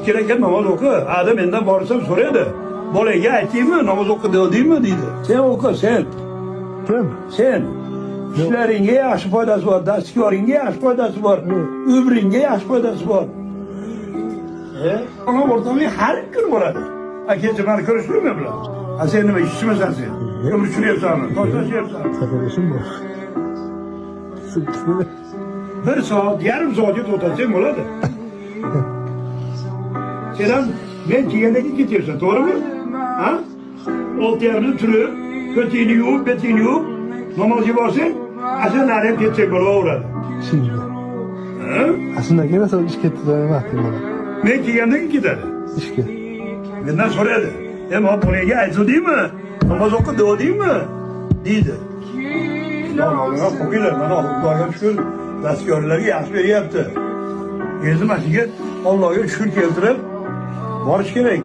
kerak namoz o'qi. Ada mendan borsam so'raydi. Bolaga aytaymi, namoz o'qi deymi deydi. Sen o'qi, sen. Kim? Sen. İşleringga yaxshi foydasi bor, dastgoringga yaxshi foydasi bor, umringga yaxshi foydasi bor. Ona o'rtamga har kun bo'ladi. Kecha meni ko'rishdingmi bilan? Sen nima ishchimasan sen? Ko'mir tushiryapsanmi? Toshlashyapsanmi? Safarishim bor. Bir soat, yarim soatga to'xtatsang bo'ladi. Sen ham men kelganda ketyapsan, to'g'rimi? Ha? 6:30da turib, ko'tingni yuvib, betingni yuvib, namozga borsang, asalari ham ketsak bo'laveradi. Şimdi. Aslında gelmese iş ketdi demakdim bana. Men kelganda ketadi. İşga. Mendan so'radi. "Ama bolaga aytdingmi? Namoz o'qi dedingmi?" deydi. Allohga qo'yinglar, mana Allohga shukr, dastyorlarga yaxshi beryapti. Endi mana shunga Allohga shukr keltirib borish kerak.